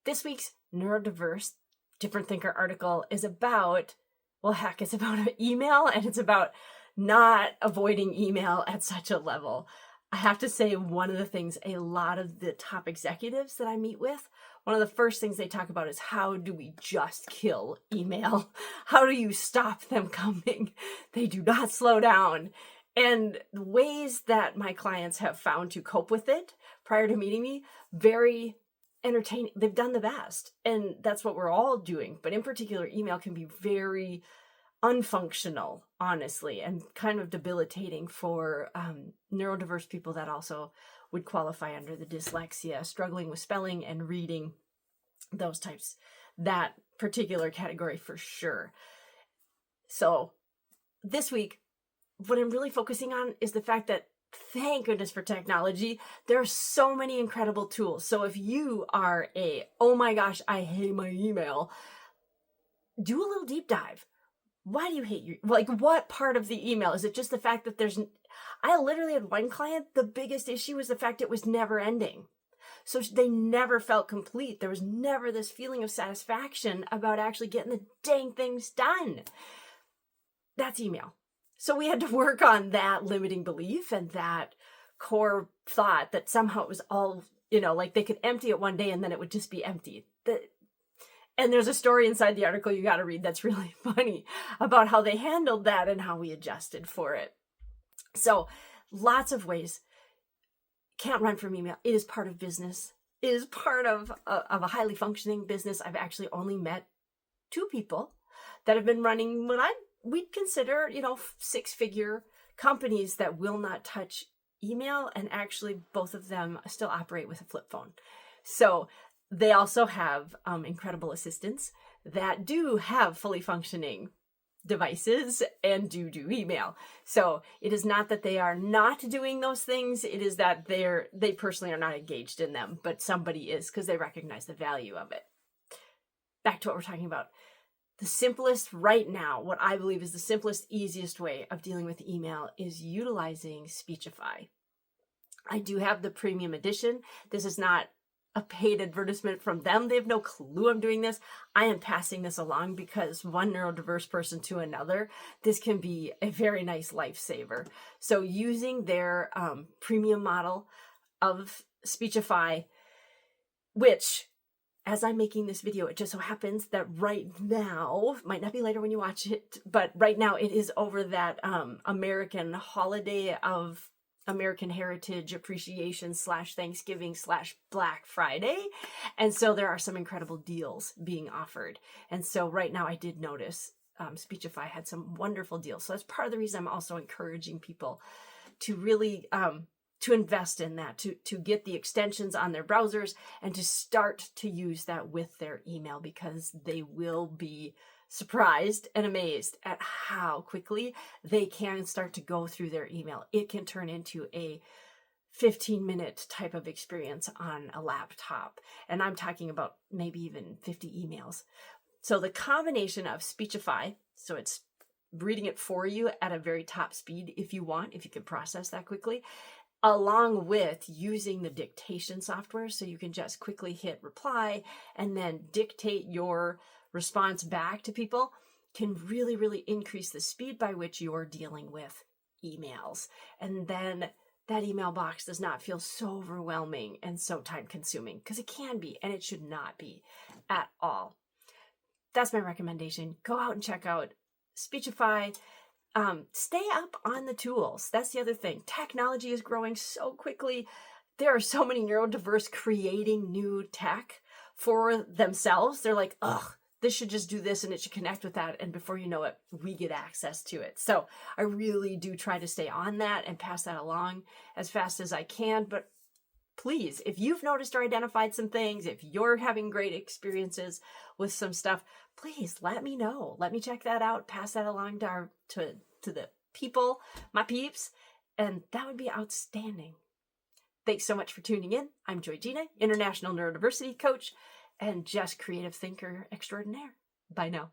This week's neurodiverse different thinker article is about, well, heck, it's about email, and it's about not avoiding email at such a level. I have to say, one of the things a lot of the top executives that I meet with, one of the first things they talk about is how do we just kill email? How do you stop them coming? They do not slow down. And the ways that my clients have found to cope with it prior to meeting me, very entertaining. They've done the best. And that's what we're all doing. But in particular, email can be very unfunctional, honestly, and kind of debilitating for neurodiverse people that also would qualify under the dyslexia, struggling with spelling and reading, those types, that particular category for sure. So this week, what I'm really focusing on is the fact that, thank goodness for technology, there are so many incredible tools. So if you are oh my gosh, I hate my email, do a little deep dive. Why do you hate what part of the email? Is it just the fact that I literally had one client, the biggest issue was the fact it was never ending. So they never felt complete. There was never this feeling of satisfaction about actually getting the dang things done. That's email. So we had to work on that limiting belief and that core thought that somehow it was all, like they could empty it one day and then it would just be empty. And there's a story inside the article you got to read that's really funny about how they handled that and how we adjusted for it. So lots of ways. Can't run from email. It is part of business. It is part of a highly functioning business. I've actually only met 2 people that have been running what we'd consider, 6-figure companies that will not touch email. And actually both of them still operate with a flip phone. So they also have incredible assistants that do have fully functioning devices and do email. So it is not that they are not doing those things. It is that they personally are not engaged in them, but somebody is because they recognize the value of it. Back to what we're talking about. The simplest right now, what I believe is the simplest, easiest way of dealing with email is utilizing Speechify. I do have the premium edition. This is not a paid advertisement from them. They have no clue I'm doing this. I am passing this along because one neurodiverse person to another, this can be a very nice lifesaver. So using their premium model of Speechify, which as I'm making this video, it just so happens that right now, might not be later when you watch it, but right now it is over that American holiday of American Heritage Appreciation / Thanksgiving / Black Friday. And so there are some incredible deals being offered. And so right now I did notice Speechify had some wonderful deals. So that's part of the reason I'm also encouraging people to really to invest in that, to get the extensions on their browsers and to start to use that with their email, because they will be surprised and amazed at how quickly they can start to go through their email. It can turn into a 15-minute type of experience on a laptop. And I'm talking about maybe even 50 emails. So the combination of Speechify, so it's reading it for you at a very top speed if you can process that quickly, along with using the dictation software, so you can just quickly hit reply and then dictate your response back to people, can really, really increase the speed by which you're dealing with emails. And then that email box does not feel so overwhelming and so time consuming, because it can be, and it should not be at all. That's my recommendation. Go out and check out Speechify. Stay up on the tools. That's the other thing. Technology is growing so quickly. There are so many neurodiverse creating new tech for themselves. They're like, ugh, this should just do this and it should connect with that. And before you know it, we get access to it. So I really do try to stay on that and pass that along as fast as I can. But please, if you've noticed or identified some things, if you're having great experiences with some stuff, please let me know. Let me check that out, pass that along to the people, my peeps, and that would be outstanding. Thanks so much for tuning in. I'm Joy Gina, International Neurodiversity Coach and just creative thinker extraordinaire. Bye now.